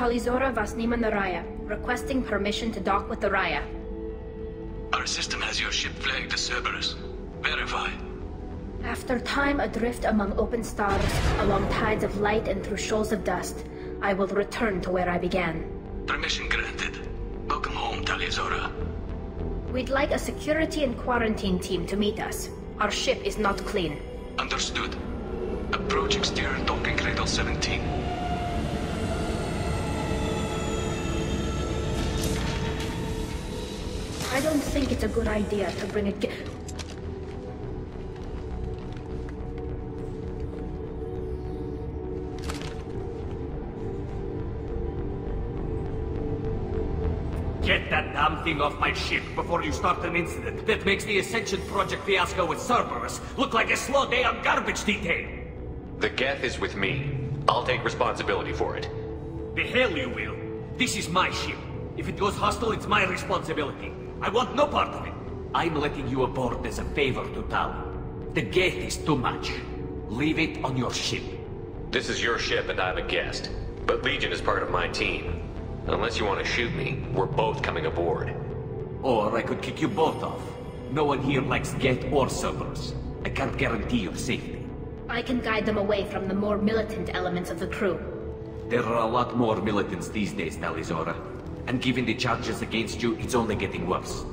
Talizora Vasnima Naraya, requesting permission to dock with the Raya. Our system has your ship flagged as Cerberus. Verify. After time adrift among open stars, along tides of light and through shoals of dust, I will return to where I began. Permission granted. Welcome home, Talizora. We'd like a security and quarantine team to meet us. Our ship is not clean. Understood. Approach exterior docking cradle 17. I don't think it's a good idea to bring it. Get that damn thing off my ship before you start an incident that makes the Ascension Project fiasco with Cerberus look like a slow day on garbage detail. The Geth is with me. I'll take responsibility for it. The hell you will. This is my ship. If it goes hostile, it's my responsibility. I want no part of it. I'm letting you aboard as a favor to Tali. The Geth is too much. Leave it on your ship. This is your ship and I'm a guest. But Legion is part of my team. Unless you want to shoot me, we're both coming aboard. Or I could kick you both off. No one here likes Geth or Cerberus. I can't guarantee your safety. I can guide them away from the more militant elements of the crew. There are a lot more militants these days, Talizora. And given the charges against you, it's only getting worse.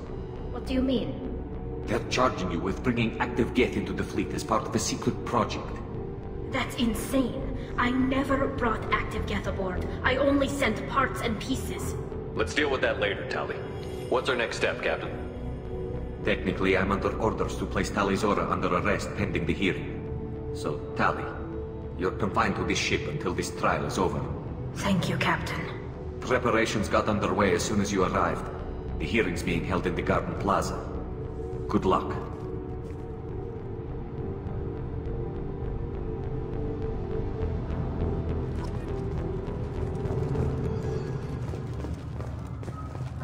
What do you mean? They're charging you with bringing active Geth into the fleet as part of a secret project. That's insane. I never brought active Geth aboard. I only sent parts and pieces. Let's deal with that later, Tali. What's our next step, Captain? Technically, I'm under orders to place Talizora under arrest pending the hearing. So, Tali, you're confined to this ship until this trial is over. Thank you, Captain. Preparations got underway as soon as you arrived. The hearing's being held in the Garden Plaza. Good luck.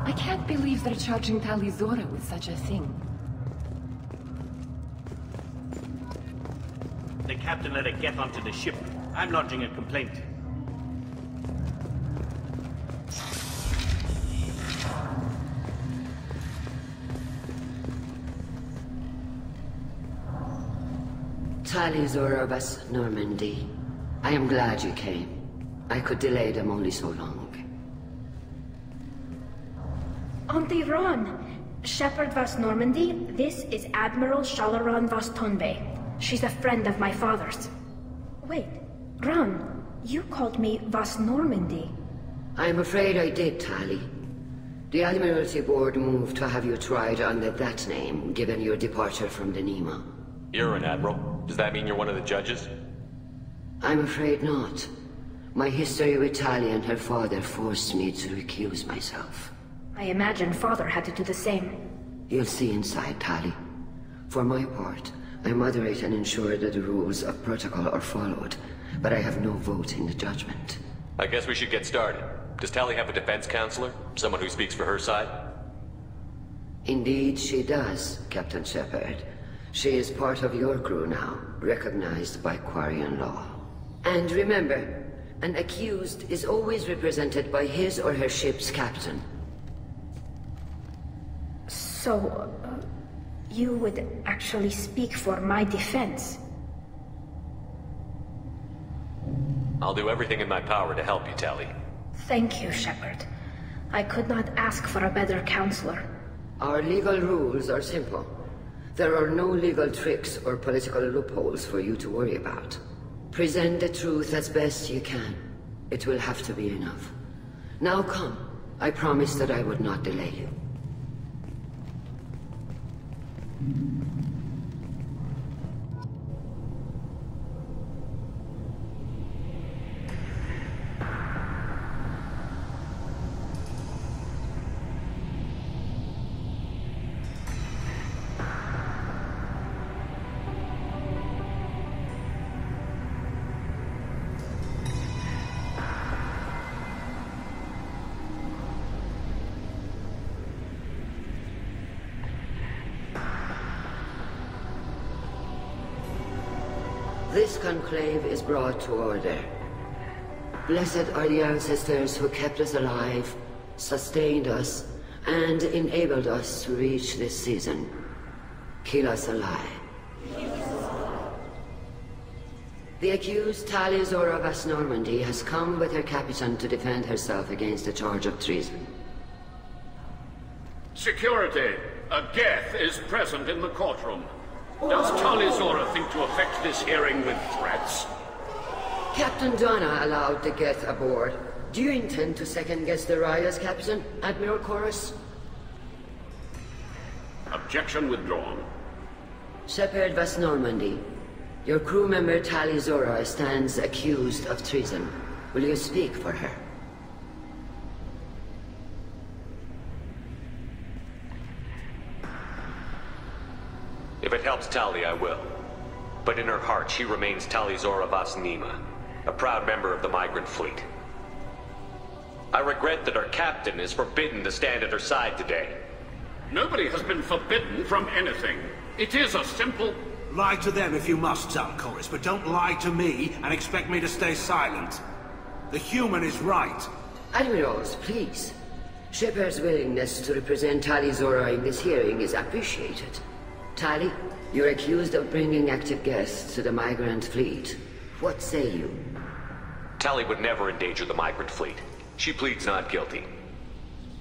I can't believe they're charging Talizora with such a thing. The captain let it get onto the ship. I'm lodging a complaint. Talizora vas Normandy. I am glad you came. I could delay them only so long. Auntie Ron! Shepherd vas Normandy, this is Admiral Shalaran vas Tonbe. She's a friend of my father's. Wait, Ron, you called me vas Normandy. I'm afraid I did, Tali. The Admiralty board moved to have you tried under that name, given your departure from the Nima. You're an admiral. Does that mean you're one of the judges? I'm afraid not. My history with Tali and her father forced me to recuse myself. I imagine father had to do the same. You'll see inside, Tali. For my part, I moderate and ensure that the rules of protocol are followed, but I have no vote in the judgment. I guess we should get started. Does Tali have a defense counselor? Someone who speaks for her side? Indeed she does, Captain Shepard. She is part of your crew now, recognized by Quarian law. And remember, an accused is always represented by his or her ship's captain. So, you would actually speak for my defense? I'll do everything in my power to help you, Tali. Thank you, Shepard. I could not ask for a better counselor. Our legal rules are simple. There are no legal tricks or political loopholes for you to worry about. Present the truth as best you can. It will have to be enough. Now come. I promised that I would not delay you. This conclave is brought to order. Blessed are the ancestors who kept us alive, sustained us, and enabled us to reach this season. Keep us alive. The accused Tali Vas Normandy has come with her captain to defend herself against a charge of treason. Security! A Geth is present in the courtroom. Does Tali think to affect this hearing with threats? Captain Donna allowed the Geth aboard. Do you intend to second-guess the Raya's captain, Admiral Chorus? Objection withdrawn. Shepard Vas Normandy, your crew member Tali stands accused of treason. Will you speak for her? If it helps Tali, I will. But in her heart, she remains Tali Vas Nima, a proud member of the migrant fleet. I regret that our captain is forbidden to stand at her side today. Nobody has been forbidden from anything. It is a simple... Lie to them if you must, Chorus, but don't lie to me and expect me to stay silent. The human is right. Admirals, please. Shepard's willingness to represent Tali in this hearing is appreciated. Tali, you're accused of bringing active guests to the migrant fleet. What say you? Tali would never endanger the migrant fleet. She pleads not guilty.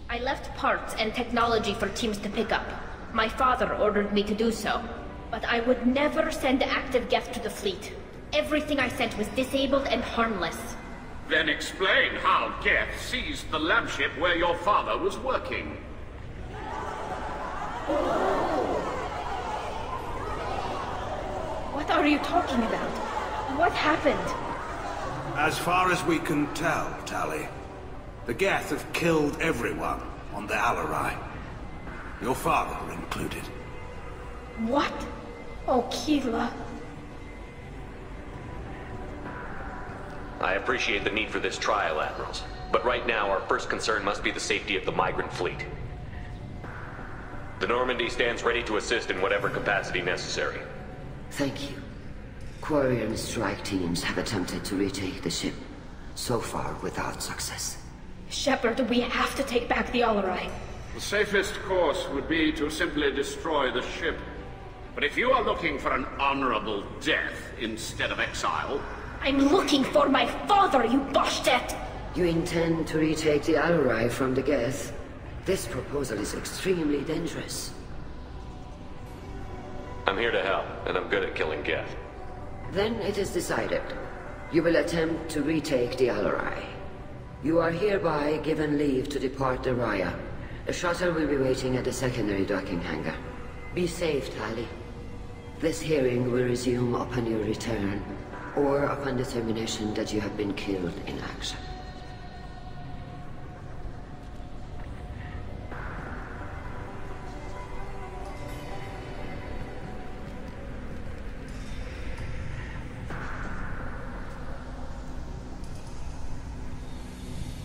I left parts and technology for teams to pick up. My father ordered me to do so. But I would never send active Geth to the fleet. Everything I sent was disabled and harmless. Then explain how Geth seized the lab ship where your father was working. What are you talking about? What happened? As far as we can tell, Tali, the Geth have killed everyone on the Alarei. Your father included. What? Oh, Keela. I appreciate the need for this trial, Admirals. But right now, our first concern must be the safety of the migrant fleet. The Normandy stands ready to assist in whatever capacity necessary. Thank you. Quarry and strike teams have attempted to retake the ship, so far without success. Shepard, we have to take back the Alarei. The safest course would be to simply destroy the ship. But if you are looking for an honorable death instead of exile... I'm looking for my father, you bastet! You intend to retake the Alarei from the Geth? This proposal is extremely dangerous. I'm here to help, and I'm good at killing Geth. Then it is decided. You will attempt to retake the Alarei. You are hereby given leave to depart the Raya. A shuttle will be waiting at the secondary docking hangar. Be safe, Tali. This hearing will resume upon your return, or upon determination that you have been killed in action.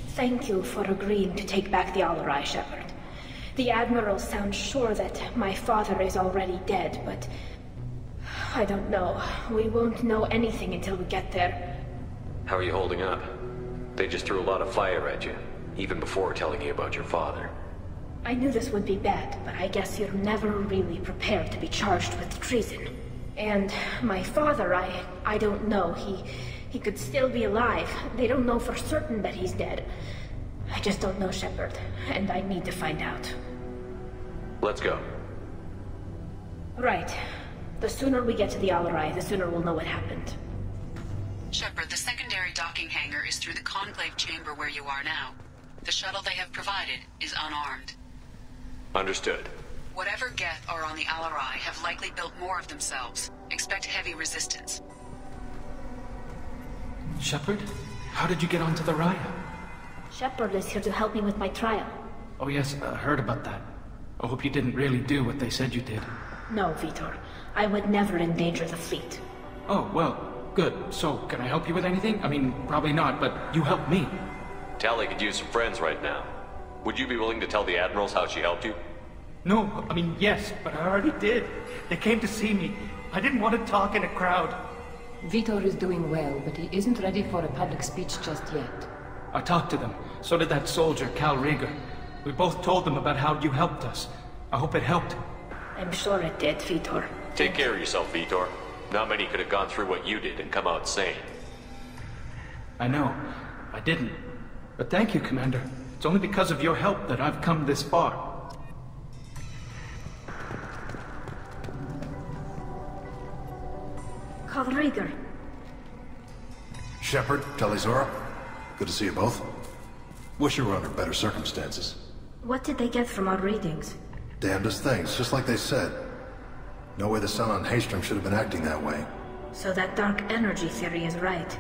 Thank you for agreeing to take back the Alarei, Shepard. The Admiral sounds sure that my father is already dead, but... I don't know. We won't know anything until we get there. How are you holding up? They just threw a lot of fire at you, even before telling you about your father. I knew this would be bad, but I guess you're never really prepared to be charged with treason. And my father, I don't know. He could still be alive. They don't know for certain that he's dead. I just don't know, Shepard, and I need to find out. Let's go. Right. The sooner we get to the Alarei, the sooner we'll know what happened. Shepard, the secondary docking hangar is through the conclave chamber where you are now. The shuttle they have provided is unarmed. Understood. Whatever Geth are on the Alarei have likely built more of themselves. Expect heavy resistance. Shepard? How did you get onto the Raya? Shepard is here to help me with my trial. Oh yes, I heard about that. I hope you didn't really do what they said you did. No, Vitor. I would never endanger the fleet. Oh, well, good. So, can I help you with anything? I mean, probably not, but you helped me. Tali could use some friends right now. Would you be willing to tell the Admirals how she helped you? No, I mean, yes, but I already did. They came to see me. I didn't want to talk in a crowd. Vitor is doing well, but he isn't ready for a public speech just yet. I talked to them. So did that soldier, Cal Rieger. We both told them about how you helped us. I hope it helped. I'm sure it did, Vitor. Take care of yourself, Vitor. Not many could have gone through what you did and come out sane. I know. I didn't. But thank you, Commander. It's only because of your help that I've come this far. Cal Rieger. Shepard, Tali Zora. Good to see you both. Wish you were under better circumstances. What did they get from our readings? Damnedest things, just like they said. No way the sun on Haystrom should have been acting that way. So that dark energy theory is right.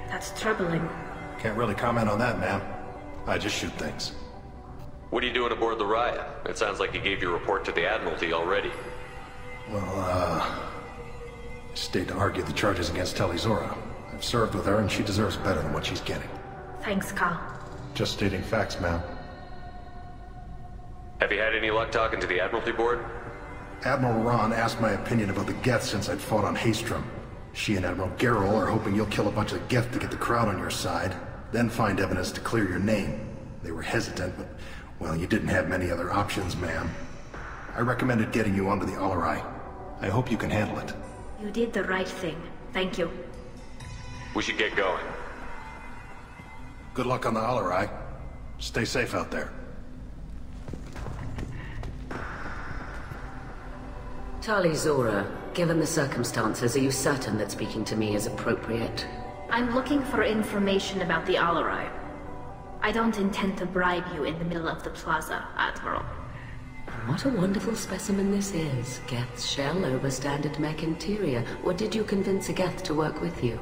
That's troubling. Can't really comment on that, ma'am. I just shoot things. What are you doing aboard the Raya? It sounds like you gave your report to the Admiralty already. Well, I stayed to argue the charges against Tali Zora. I've served with her and she deserves better than what she's getting. Thanks, Cal. Just stating facts, ma'am. Have you had any luck talking to the Admiralty board? Admiral Ron asked my opinion about the Geth since I'd fought on Haystrom. She and Admiral Gerrel are hoping you'll kill a bunch of Geth to get the crowd on your side, then find evidence to clear your name. They were hesitant, but, well, you didn't have many other options, ma'am. I recommended getting you onto the Alarei. I hope you can handle it. You did the right thing. Thank you. We should get going. Good luck on the Alarei. Stay safe out there. Tali Zora, given the circumstances, are you certain that speaking to me is appropriate? I'm looking for information about the Alarei. I don't intend to bribe you in the middle of the plaza, Admiral. What a wonderful specimen this is. Geth's shell over standard mech interior. Or did you convince a Geth to work with you?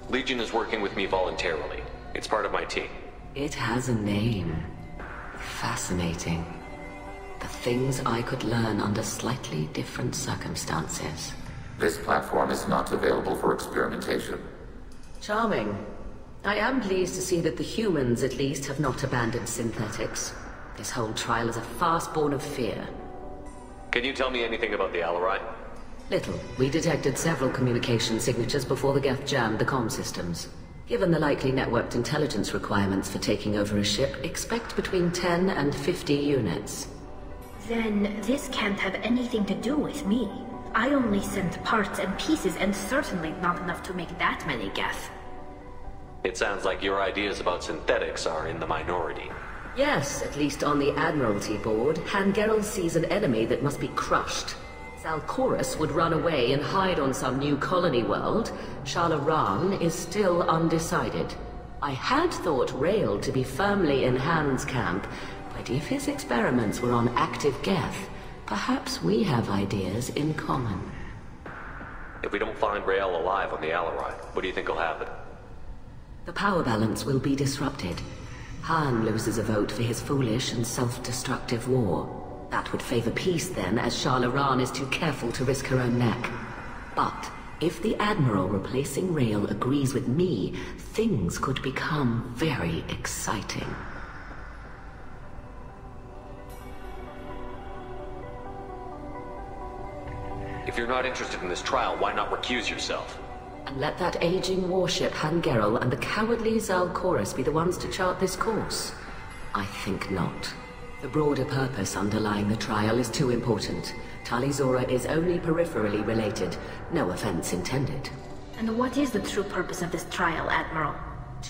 Legion is working with me voluntarily. It's part of my team. It has a name. Fascinating. The things I could learn under slightly different circumstances. This platform is not available for experimentation. Charming. I am pleased to see that the humans, at least, have not abandoned synthetics. This whole trial is a farce born of fear. Can you tell me anything about the Alarei? Little. We detected several communication signatures before the Geth jammed the comm systems. Given the likely networked intelligence requirements for taking over a ship, expect between 10 and 50 units. Then this can't have anything to do with me. I only sent parts and pieces, and certainly not enough to make that many Geth. It sounds like your ideas about synthetics are in the minority. Yes, at least on the Admiralty board, Gerrel sees an enemy that must be crushed. Zalcorus would run away and hide on some new colony world. Shalaran is still undecided. I had thought Rael to be firmly in Han's camp, but if his experiments were on active Geth, perhaps we have ideas in common. If we don't find Rael alive on the Alarei, what do you think will happen? The power balance will be disrupted. Han loses a vote for his foolish and self-destructive war. That would favor peace then, as Shalaran is too careful to risk her own neck. But if the Admiral replacing Rael agrees with me, things could become very exciting. If you're not interested in this trial, why not recuse yourself? And let that aging warship Gerrel and the cowardly Zalcorus be the ones to chart this course? I think not. The broader purpose underlying the trial is too important. Tali Zora is only peripherally related. No offense intended. And what is the true purpose of this trial, Admiral?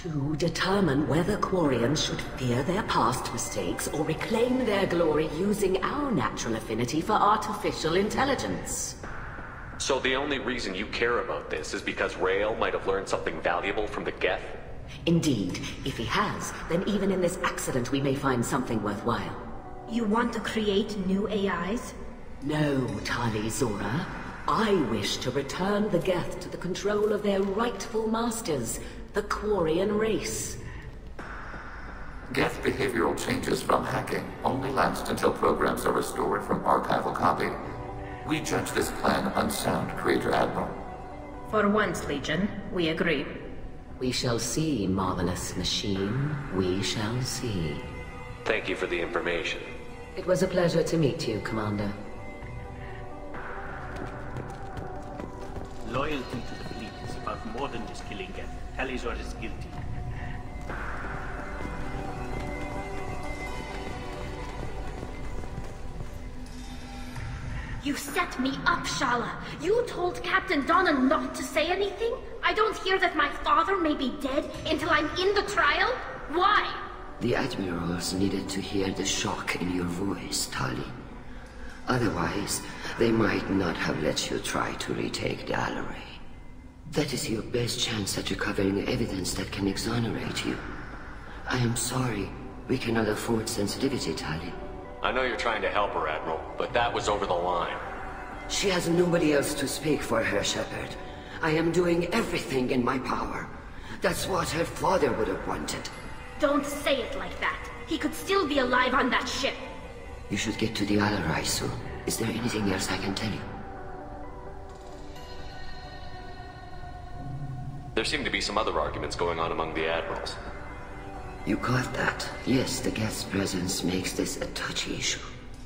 To determine whether Quarians should fear their past mistakes or reclaim their glory using our natural affinity for artificial intelligence. So the only reason you care about this is because Rael might have learned something valuable from the Geth? Indeed. If he has, then even in this accident we may find something worthwhile. You want to create new AIs? No, Tali Zora. I wish to return the Geth to the control of their rightful masters, the Quarian race. Geth behavioral changes from hacking only last until programs are restored from archival copy. We judge this plan unsound, Creator Admiral. For once, Legion, we agree. We shall see, marvelous machine. We shall see. Thank you for the information. It was a pleasure to meet you, Commander. loyalty to the fleet is about more than just killing Geth. Talizor is guilty. You set me up, Shala. You told Captain Donna not to say anything? I don't hear that my father may be dead until I'm in the trial? Why? The Admirals needed to hear the shock in your voice, Tali. Otherwise, they might not have let you try to retake the Alarei. That is your best chance at recovering evidence that can exonerate you. I am sorry. We cannot afford sensitivity, Tali. I know you're trying to help her, Admiral, but that was over the line. She has nobody else to speak for her, Shepard. I am doing everything in my power. That's what her father would have wanted. Don't say it like that. He could still be alive on that ship. You should get to the Alarei soon. Is there anything else I can tell you? There seem to be some other arguments going on among the Admirals. You caught that? Yes, the Geth's presence makes this a touchy issue.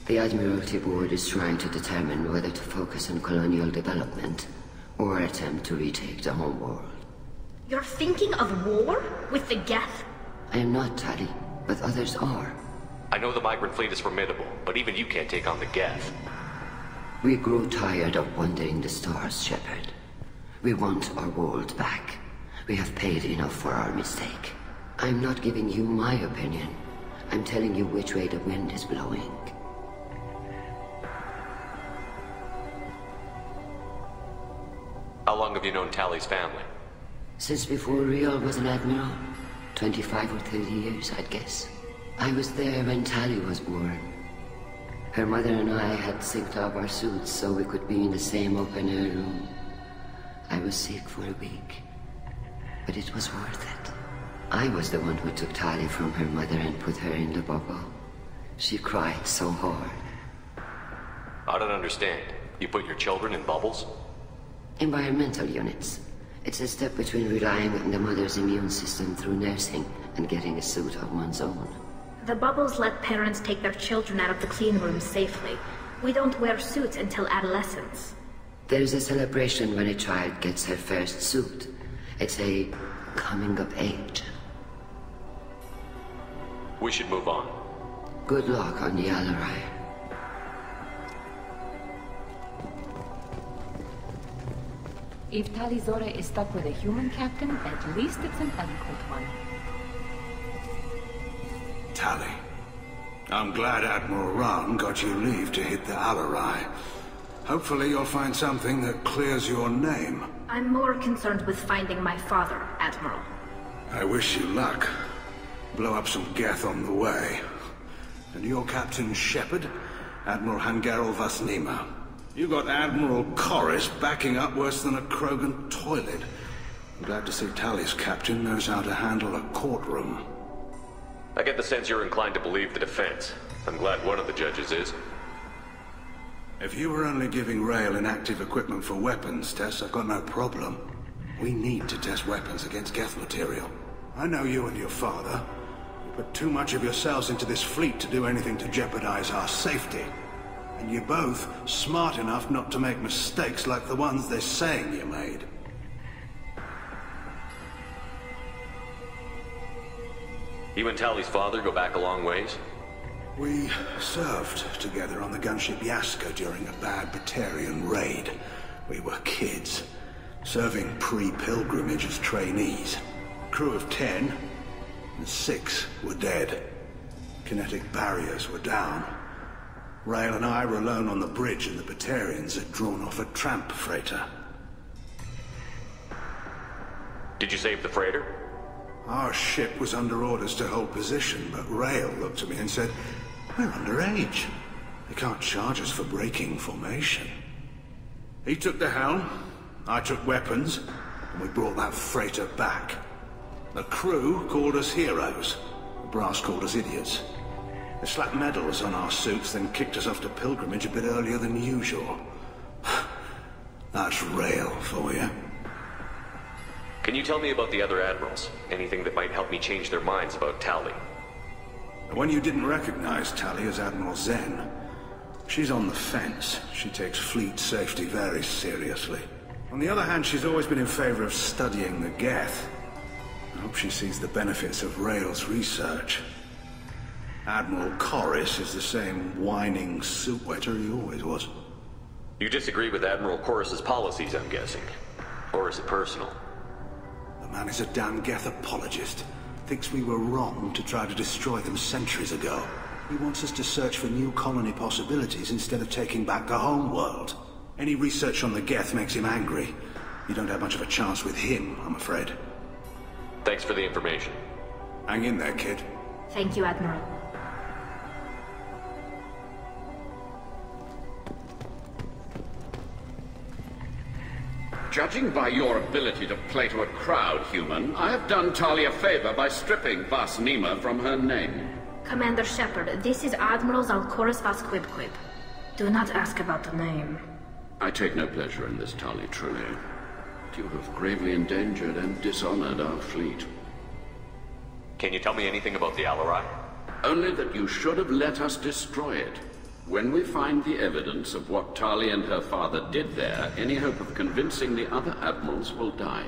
The Admiralty Board is trying to determine whether to focus on colonial development or attempt to retake the home world. You're thinking of war? With the Geth? I am not, Tali, but others are. I know the migrant fleet is formidable, but even you can't take on the Geth. We grow tired of wandering the stars, Shepard. We want our world back. We have paid enough for our mistake. I'm not giving you my opinion. I'm telling you which way the wind is blowing. How long have you known Tali's family? Since before Riel was an admiral. 25 or 30 years, I'd guess. I was there when Tali was born. Her mother and I had synced up our suits so we could be in the same open-air room. I was sick for a week, but it was worth it. I was the one who took Tali from her mother and put her in the bubble. She cried so hard. I don't understand. You put your children in bubbles? Environmental units. It's a step between relying on the mother's immune system through nursing and getting a suit of one's own. The bubbles let parents take their children out of the clean room safely. We don't wear suits until adolescence. There's a celebration when a child gets her first suit. It's a coming of age. We should move on. Good luck on the Alarei. If Talizor is stuck with a human captain, at least it's an eloquent one. Tali, I'm glad Admiral Rahn got you leave to hit the Alarei. Hopefully you'll find something that clears your name. I'm more concerned with finding my father, Admiral. I wish you luck. Blow up some Geth on the way. And your Captain Shepard, Admiral Hangarel Vasnima. You got Admiral Corris backing up worse than a Krogan toilet. I'm glad to see Tali's captain knows how to handle a courtroom. I get the sense you're inclined to believe the defense. I'm glad one of the judges is. If you were only giving Rail inactive equipment for weapons tests, I've got no problem. We need to test weapons against Geth material. I know you and your father. You put too much of yourselves into this fleet to do anything to jeopardize our safety. And you're both smart enough not to make mistakes like the ones they're saying you made. You and Tali's father go back a long ways? We served together on the gunship Yaska during a bad Batarian raid. We were kids, serving pre-pilgrimage as trainees. Crew of 10, and 6 were dead. Kinetic barriers were down. Rail and I were alone on the bridge, and the Batarians had drawn off a tramp freighter. Did you save the freighter? Our ship was under orders to hold position, but Rail looked at me and said, "We're underage. They can't charge us for breaking formation." He took the helm, I took weapons, and we brought that freighter back. The crew called us heroes. The brass called us idiots. They slapped medals on our suits, then kicked us off to pilgrimage a bit earlier than usual. That's Rail for you. Can you tell me about the other admirals? Anything that might help me change their minds about Tali? The one you didn't recognize Tali as Admiral Zen. She's on the fence. She takes fleet safety very seriously. On the other hand, she's always been in favor of studying the Geth. I hope she sees the benefits of Rael's research. Admiral Corris is the same whining soup wetter he always was. You disagree with Admiral Corris's policies, I'm guessing. Or is it personal? The man is a damn Geth apologist. Thinks we were wrong to try to destroy them centuries ago. He wants us to search for new colony possibilities instead of taking back the home world. Any research on the Geth makes him angry. You don't have much of a chance with him, I'm afraid. Thanks for the information. Hang in there, kid. Thank you, Admiral. Judging by your ability to play to a crowd, human, I have done Tali a favor by stripping Vas Nima from her name. Commander Shepard, this is Admiral Zalcoris Vas Quibquib. Do not ask about the name. I take no pleasure in this, Tali, truly. But you have gravely endangered and dishonored our fleet. Can you tell me anything about the Alarei? Only that you should have let us destroy it. When we find the evidence of what Tali and her father did there, any hope of convincing the other admirals will die.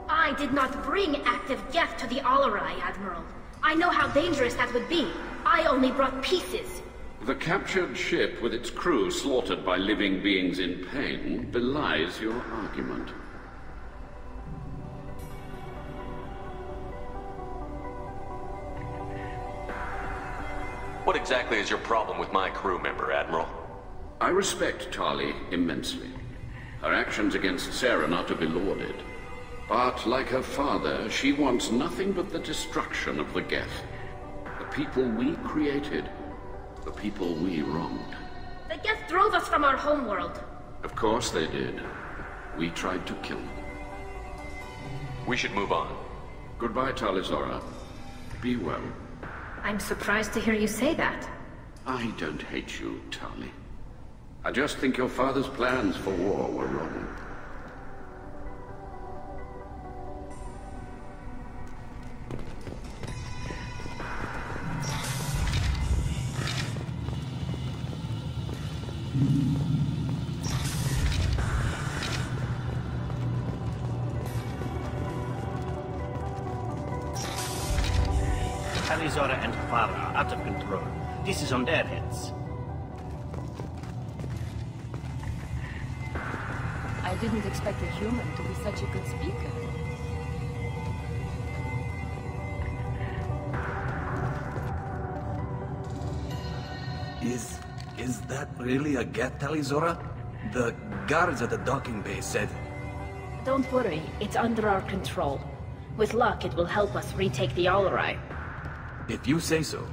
I did not bring active Geth to the Alarei, Admiral. I know how dangerous that would be. I only brought pieces. The captured ship with its crew slaughtered by living beings in pain belies your argument. What exactly is your problem with my crew member, Admiral? I respect Tali immensely. Her actions against Saren are to be lauded. But, like her father, she wants nothing but the destruction of the Geth. The people we created. The people we wronged. The Geth drove us from our homeworld. Of course they did. We tried to kill them. We should move on. Goodbye, Talizora. Be well. I'm surprised to hear you say that. I don't hate you, Tali. I just think your father's plans for war were wrong. Talizora and her father are out of control. This is on their heads. I didn't expect a human to be such a good speaker. Is that really a Geth, Talizora? The guards at the docking bay said... Don't worry, it's under our control. With luck, it will help us retake the Alarei. If you say so.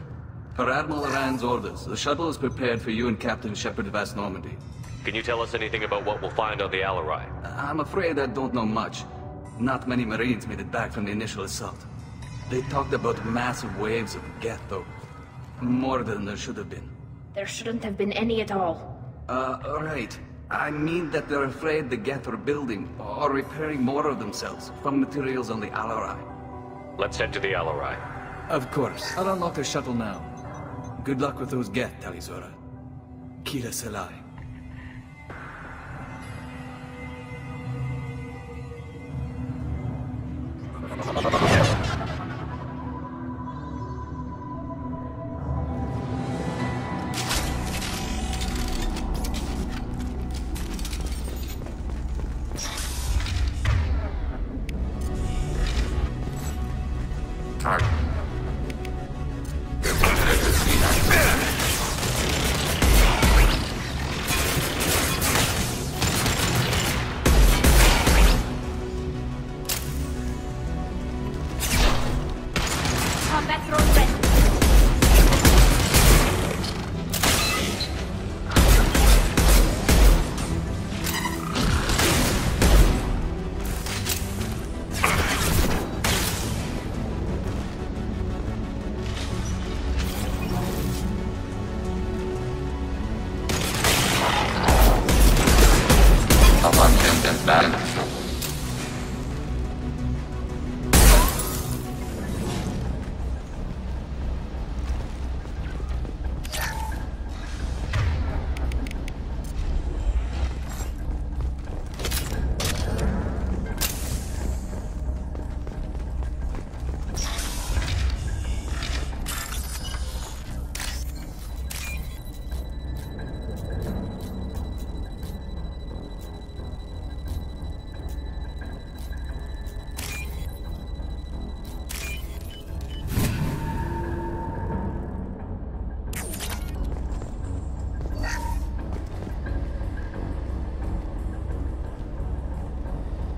Per Admiral Aran's orders, the shuttle is prepared for you and Captain Shepard Vas Normandy. Can you tell us anything about what we'll find on the Alarei? I'm afraid I don't know much. Not many Marines made it back from the initial assault. They talked about massive waves of Geth, though. More than there should have been. There shouldn't have been any at all. Right. I mean that they're afraid the Geth are building or repairing more of themselves from materials on the Alarei. Let's head to the Alarei. Of course. I'll unlock the shuttle now. Good luck with those Geth, Talizora. Kira Selai. Target. Combat drone ready. Abundant damage.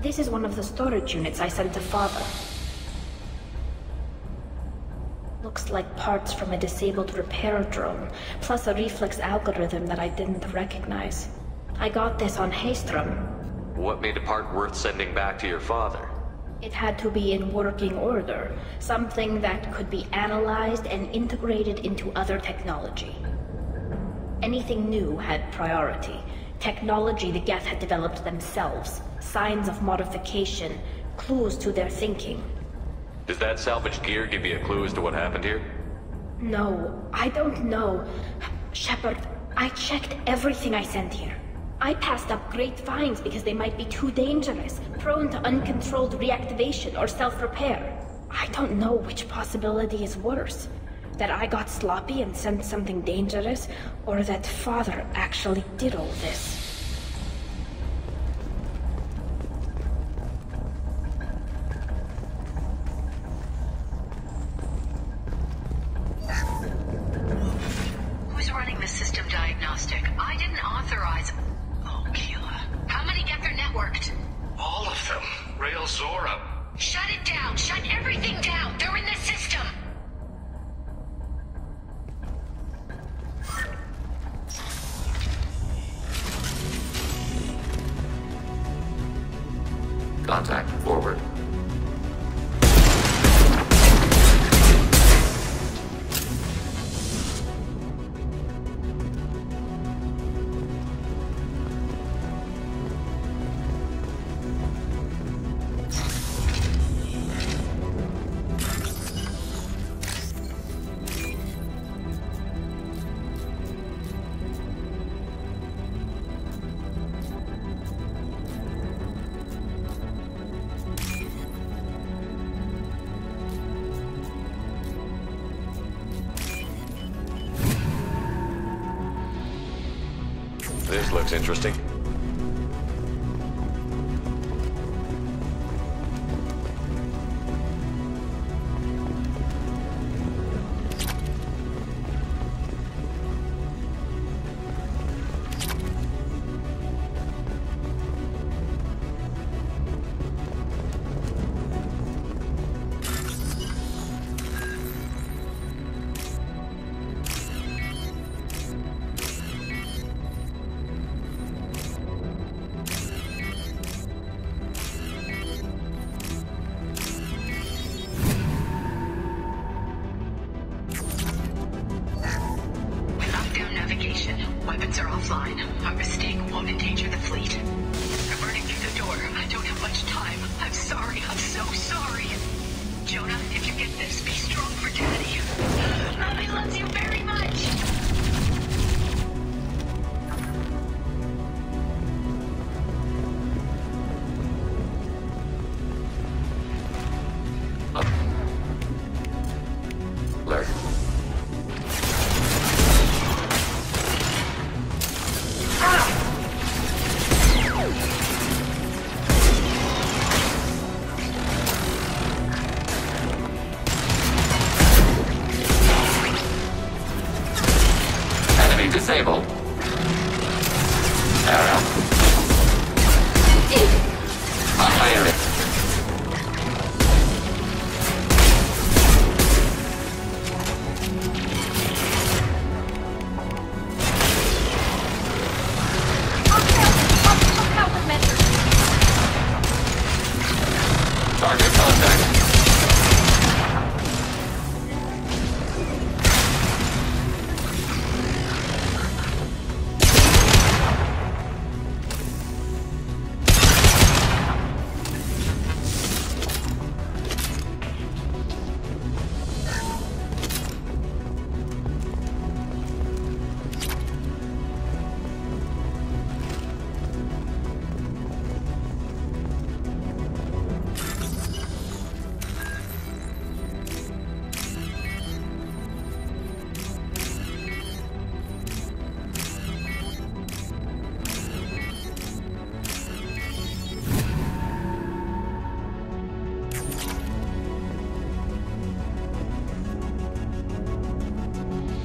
This is one of the storage units I sent to Father. Looks like parts from a disabled repair drone, plus a reflex algorithm that I didn't recognize. I got this on Haystrom. What made a part worth sending back to your father? It had to be in working order, something that could be analyzed and integrated into other technology. Anything new had priority. Technology the Geth had developed themselves, signs of modification, clues to their thinking. Does that salvaged gear give you a clue as to what happened here? No, I don't know. Shepard, I checked everything I sent here. I passed up great finds because they might be too dangerous, prone to uncontrolled reactivation or self-repair. I don't know which possibility is worse. That I got sloppy and sent something dangerous, or that Father actually did all this. Who's running the system diagnostic? I didn't authorize... Oh, Keela. How many Geth are networked? All of them. Rail Zora. Shut it down! Shut everything down! They're in the system! Contact forward. This looks interesting. Weapons are offline. Our mistake won't endanger the fleet. I'm running through the door. I don't have much time. I'm sorry. I'm so sorry. Jonah, if you get this, be strong for Daddy. Mommy loves you very much. Disabled. Arrow. Fire it. Target contact.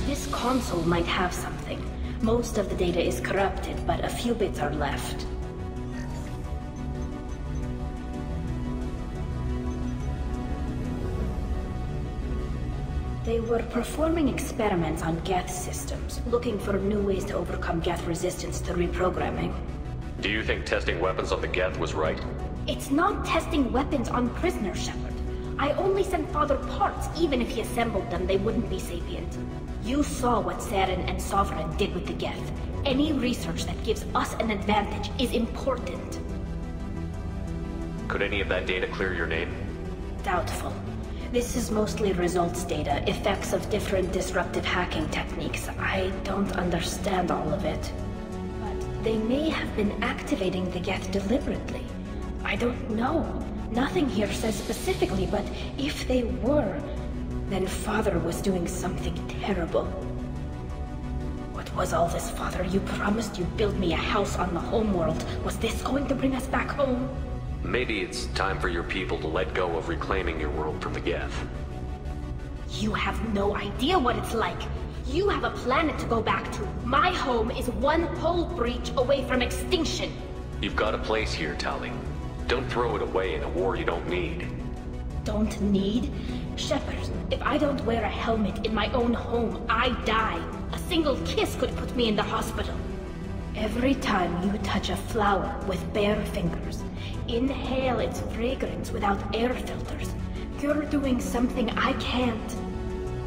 This console might have something. Most of the data is corrupted, but a few bits are left. They were performing experiments on Geth systems, looking for new ways to overcome Geth resistance to reprogramming. Do you think testing weapons on the Geth was right? It's not testing weapons on prisoners, Shepard. I only sent Father parts. Even if he assembled them, they wouldn't be sapient. You saw what Saren and Sovereign did with the Geth. Any research that gives us an advantage is important. Could any of that data clear your name? Doubtful. This is mostly results data, effects of different disruptive hacking techniques. I don't understand all of it. But they may have been activating the Geth deliberately. I don't know. Nothing here says specifically, but if they were, then Father was doing something terrible. What was all this, Father? You promised you'd build me a house on the homeworld. Was this going to bring us back home? Maybe it's time for your people to let go of reclaiming your world from the Geth. You have no idea what it's like. You have a planet to go back to. My home is one pole breach away from extinction. You've got a place here, Tali. Don't throw it away in a war you don't need. Don't need? Shepard, if I don't wear a helmet in my own home, I die. A single kiss could put me in the hospital. Every time you touch a flower with bare fingers, inhale its fragrance without air filters, you're doing something I can't.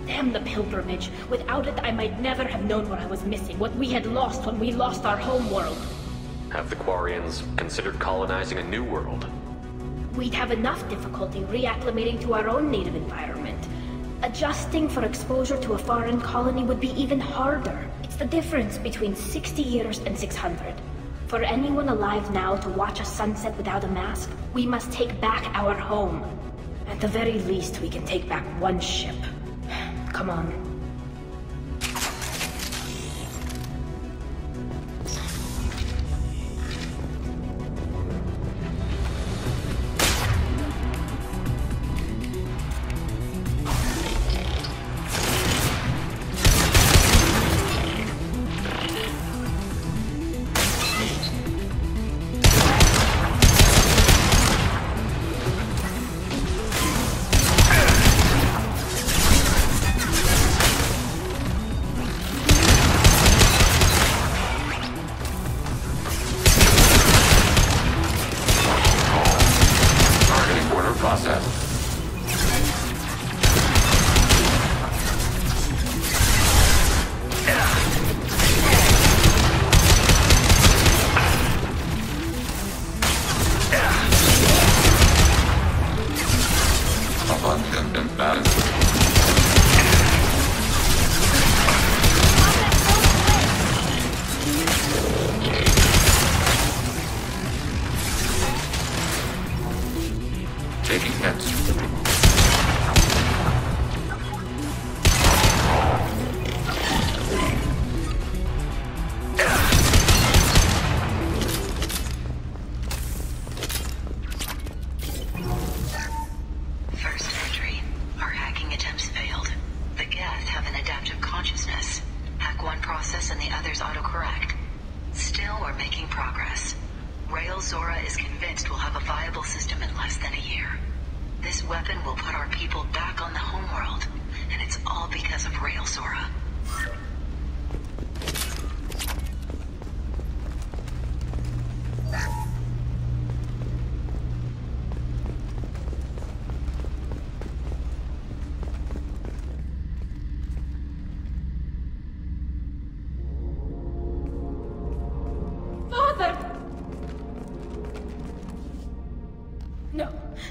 Damn the pilgrimage. Without it, I might never have known what I was missing, what we had lost when we lost our homeworld. Have the Quarians considered colonizing a new world? We'd have enough difficulty reacclimating to our own native environment. Adjusting for exposure to a foreign colony would be even harder. It's the difference between 60 years and 600. For anyone alive now to watch a sunset without a mask, we must take back our home. At the very least, we can take back one ship. Come on.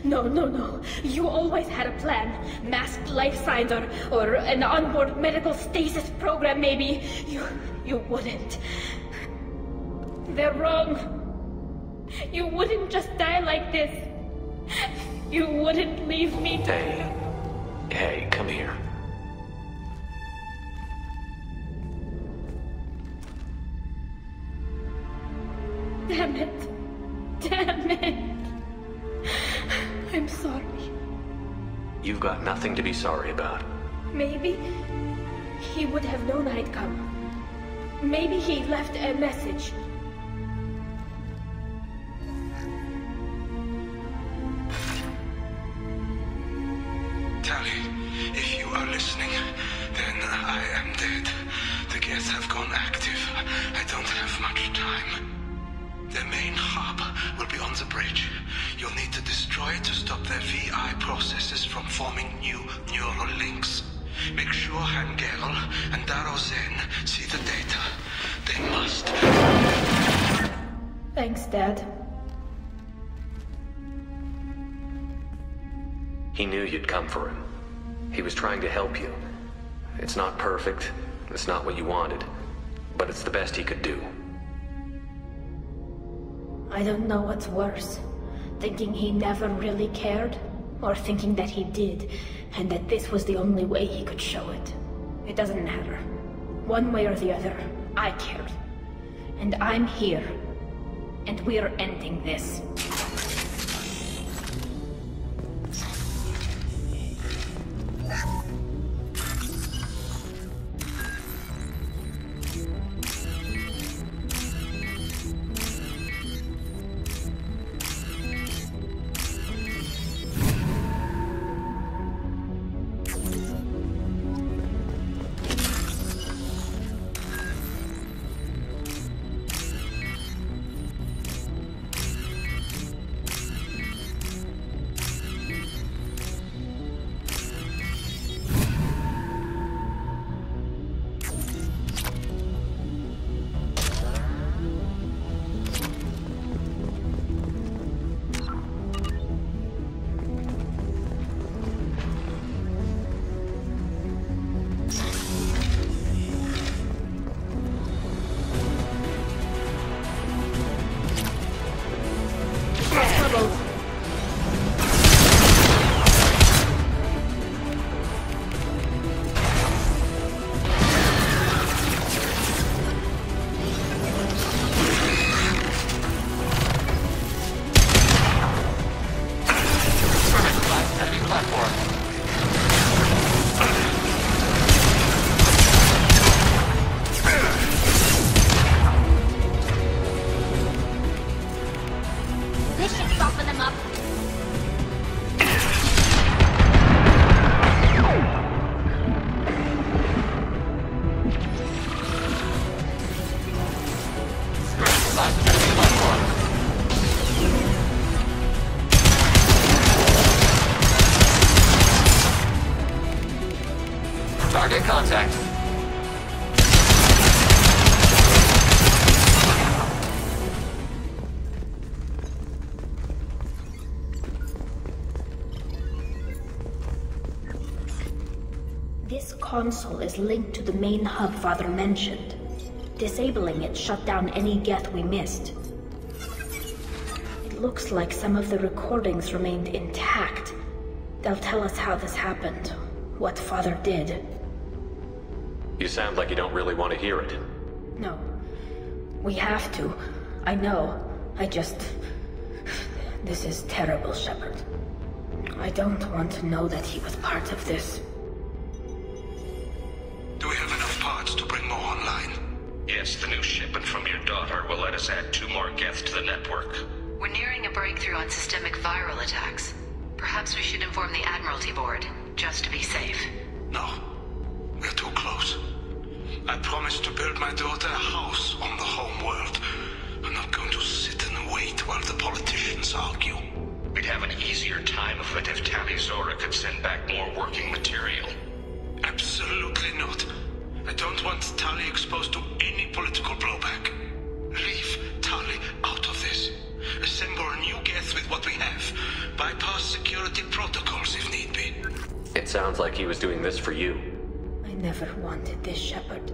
No. You always had a plan. Masked life signs or an onboard medical stasis program, maybe. You wouldn't. They're wrong. You wouldn't just die like this. You wouldn't leave me to... Hey, come here. Damn it. I'm sorry. You've got nothing to be sorry about. Maybe he would have known I'd come. Maybe he left a message. Tali, if you are listening, Geth have gone active. I don't have much time. Their main hub will be on the bridge. You'll need to destroy it to stop their VI processes from forming new neural links. Make sure Hangerl and Daro Zen see the data. They must. Thanks, Dad. He knew you'd come for him. He was trying to help you. It's not perfect. It's not what you wanted. But it's the best he could do. I don't know what's worse. Thinking he never really cared, or thinking that he did, and that this was the only way he could show it. It doesn't matter. One way or the other, I cared. And I'm here. And we're ending this. Target contact. This console is linked to the main hub Father mentioned. Disabling it shut down any Geth we missed. It looks like some of the recordings remained intact. They'll tell us how this happened, what Father did. You sound like you don't really want to hear it. No. We have to. I know. This is terrible, Shepard. I don't want to know that he was part of this. Do we have enough parts to bring more online? Yes, the new shipment from your daughter will let us add 2 more Geth to the network. We're nearing a breakthrough on systemic viral attacks. Perhaps we should inform the Admiralty board, just to be safe. No. We're too close. I promised to build my daughter a house on the home world. I'm not going to sit and wait while the politicians argue. We'd have an easier time of it if Tali Zora could send back more working material. Absolutely not. I don't want Tali exposed to any political blowback. Leave Tali out of this. Assemble a new Geth with what we have. Bypass security protocols if need be. It sounds like he was doing this for you. I never wanted this, Shepard.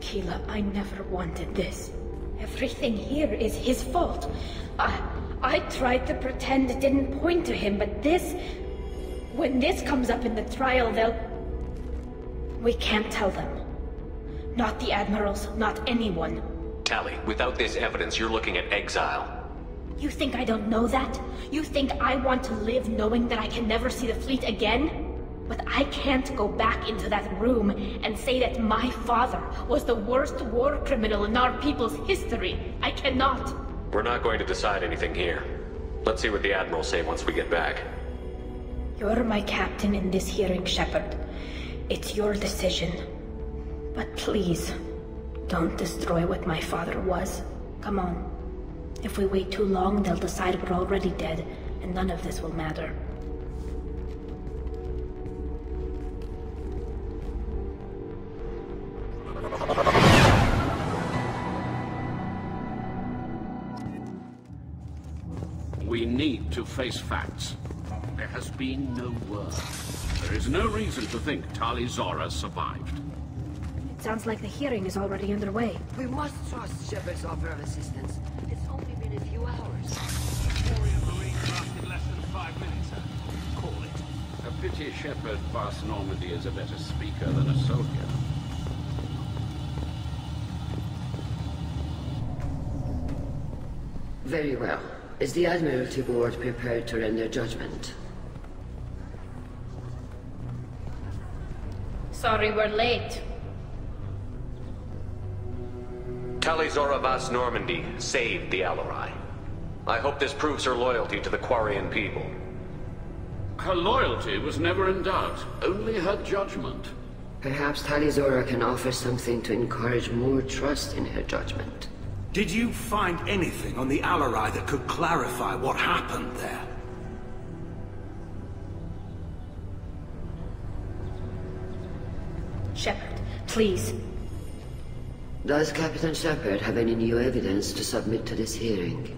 Keela, I never wanted this. Everything here is his fault. I tried to pretend it didn't point to him, but this... When this comes up in the trial, they'll... We can't tell them. Not the Admirals, not anyone. Tali, without this evidence, you're looking at exile. You think I don't know that? You think I want to live knowing that I can never see the fleet again? But I can't go back into that room and say that my father was the worst war criminal in our people's history. I cannot. We're not going to decide anything here. Let's see what the Admirals say once we get back. You're my captain in this hearing, Shepard. It's your decision. But please, Don't destroy what my father was. Come on. If we wait too long, they'll decide we're already dead, and none of this will matter. We need to face facts. There has been no word. There is no reason to think Tali Zora survived. It sounds like the hearing is already underway. We must trust Shepard's offer of assistance. It's only been a few hours. Lasted less than 5 minutes, call it. A pity Shepard Vas Normandy is a better speaker than a soldier. Very well. Is the Admiralty Board prepared to render judgment? Sorry we're late. Tali Zora Vas Normandy saved the Alarei. I hope this proves her loyalty to the Quarian people. Her loyalty was never in doubt, only her judgment. Perhaps Tali Zora can offer something to encourage more trust in her judgment. Did you find anything on the Alarei that could clarify what happened there? Shepard, please. Does Captain Shepard have any new evidence to submit to this hearing?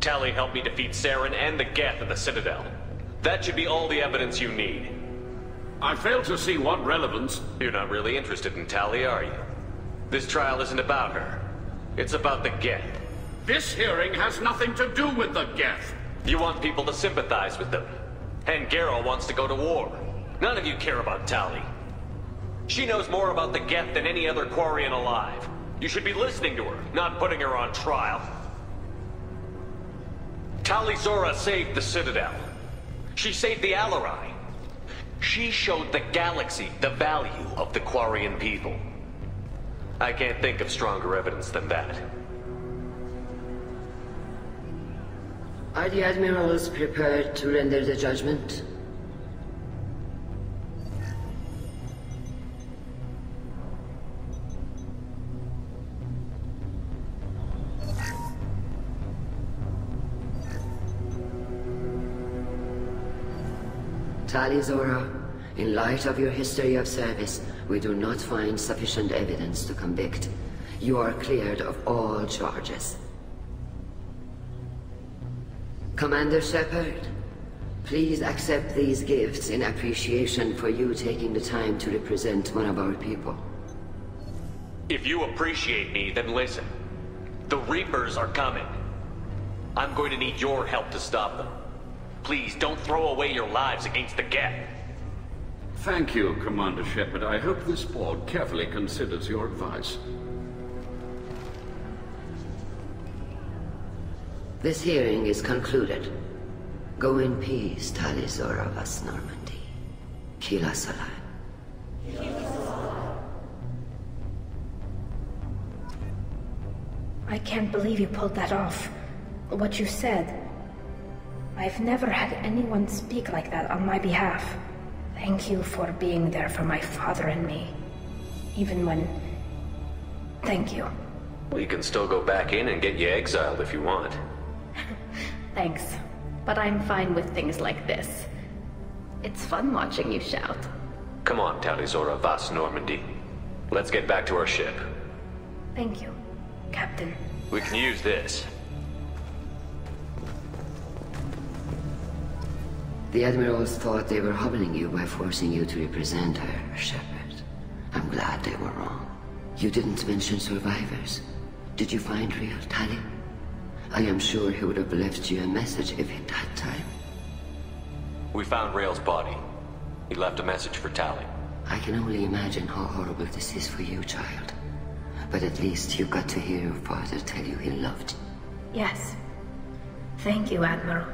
Tali helped me defeat Saren and the Geth at the Citadel. That should be all the evidence you need. I fail to see what relevance... You're not really interested in Tali, are you? This trial isn't about her. It's about the Geth. This hearing has nothing to do with the Geth. You want people to sympathize with them. And Garrow wants to go to war. None of you care about Tali. She knows more about the Geth than any other Quarian alive. You should be listening to her, not putting her on trial. Tali Zora saved the Citadel. She saved the Alarei. She showed the galaxy the value of the Quarian people. I can't think of stronger evidence than that. Are the Admirals prepared to render the judgment? Tali Zora, in light of your history of service, we do not find sufficient evidence to convict. You are cleared of all charges. Commander Shepard, please accept these gifts in appreciation for you taking the time to represent one of our people. If you appreciate me, then listen. The Reapers are coming. I'm going to need your help to stop them. Please, don't throw away your lives against the Geth. Thank you, Commander Shepard. I hope this board carefully considers your advice. This hearing is concluded. Go in peace, Tali Zora Vas Normandy. Kila Salai. I can't believe you pulled that off. What you said. I've never had anyone speak like that on my behalf. Thank you for being there for my father and me. Even when... Thank you. We can still go back in and get you exiled if you want. Thanks. But I'm fine with things like this. It's fun watching you shout. Come on, Tali Zora Vas Normandy. Let's get back to our ship. Thank you, Captain. We can use this. The Admirals thought they were humbling you by forcing you to represent her, Shepard. I'm glad they were wrong. You didn't mention survivors. Did you find real Tali? I am sure he would have left you a message if he'd had time. We found Rail's body. He left a message for Tali. I can only imagine how horrible this is for you, child. But at least you got to hear your father tell you he loved you. Yes. Thank you, Admiral.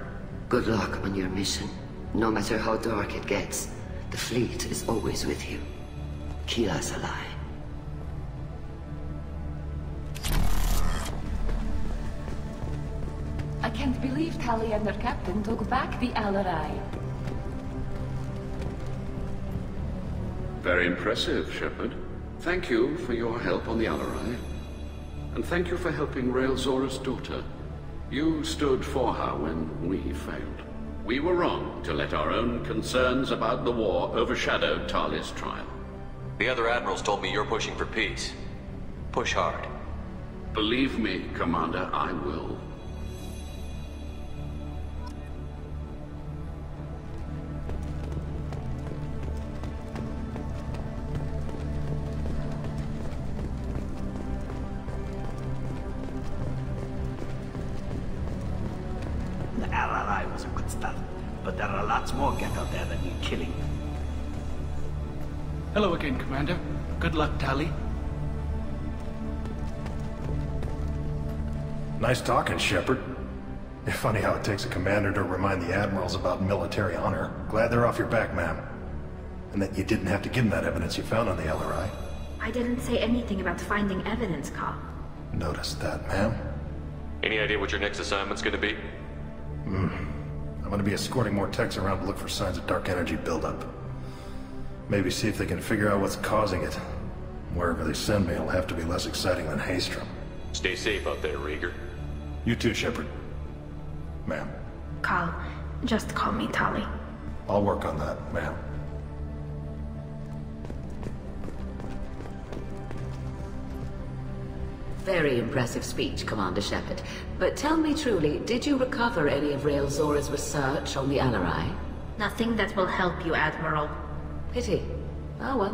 Good luck on your mission. No matter how dark it gets, the fleet is always with you. Kila Salai. I can't believe Tali and her captain took back the Alarei. Very impressive, Shepard. Thank you for your help on the Alarei. And thank you for helping Rael Zora's daughter. You stood for her when we failed. We were wrong to let our own concerns about the war overshadow Tali's trial. The other admirals told me you're pushing for peace. Push hard. Believe me, Commander, I will. The Alarei was a good start, but there are lots more Geth out there that need killing. Hello again, Commander. Good luck, Tali. Nice talking, Shepard. It's funny how it takes a commander to remind the admirals about military honor. Glad they're off your back, ma'am. And that you didn't have to give them that evidence you found on the Alarei. I didn't say anything about finding evidence, Carl. Noticed that, ma'am. Any idea what your next assignment's gonna be? I'm gonna be escorting more techs around to look for signs of dark energy buildup. Maybe see if they can figure out what's causing it. Wherever they send me, it'll have to be less exciting than Haystrom. Stay safe out there, Rieger. You too, Shepard. Ma'am. Carl, just call me Tali. I'll work on that, ma'am. Very impressive speech, Commander Shepard. But tell me truly, did you recover any of Rael Zora's research on the Alarei? Nothing that will help you, Admiral. Pity. Oh well.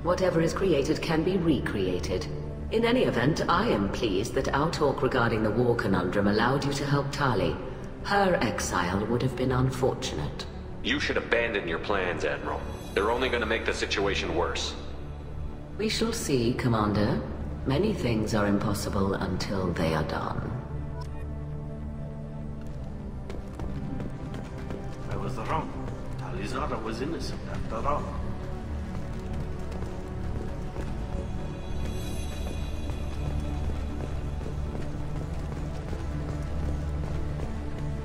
Whatever is created can be recreated. In any event, I am pleased that our talk regarding the war conundrum allowed you to help Tali. Her exile would have been unfortunate. You should abandon your plans, Admiral. They're only gonna make the situation worse. We shall see, Commander. Many things are impossible until they are done. I was wrong. Tali Zora was innocent after all.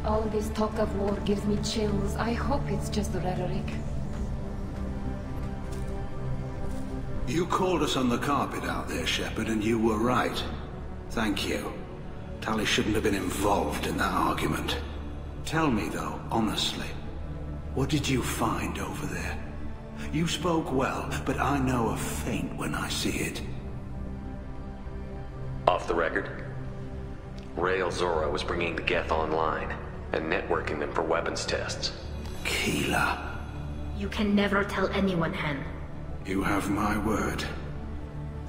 All this talk of war gives me chills. I hope it's just rhetoric. You called us on the carpet out there, Shepard, and you were right. Thank you. Tali shouldn't have been involved in that argument. Tell me, though, honestly, what did you find over there? You spoke well, but I know a feint when I see it. Off the record, Rael Zora was bringing the Geth online and networking them for weapons tests. Keeler. You can never tell anyone, Hen. You have my word.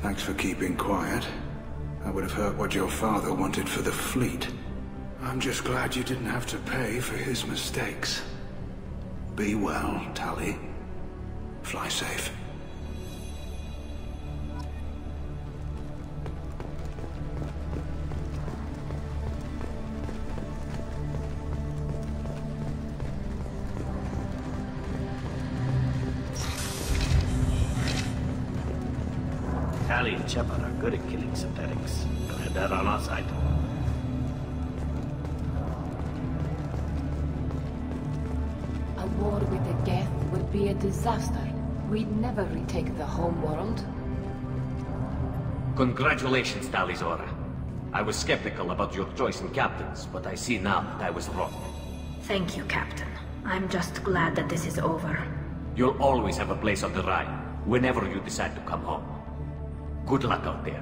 Thanks for keeping quiet. I would have heard what your father wanted for the fleet. I'm just glad you didn't have to pay for his mistakes. Be well, Tali. Fly safe. Tali and Shepard are good at killing synthetics. Glad they're on our side. A war with the Geth would be a disaster. We'd never retake the home world. Congratulations, Tali Zora. I was skeptical about your choice in captains, but I see now that I was wrong. Thank you, Captain. I'm just glad that this is over. You'll always have a place on the Rhine, whenever you decide to come home. Good luck out there.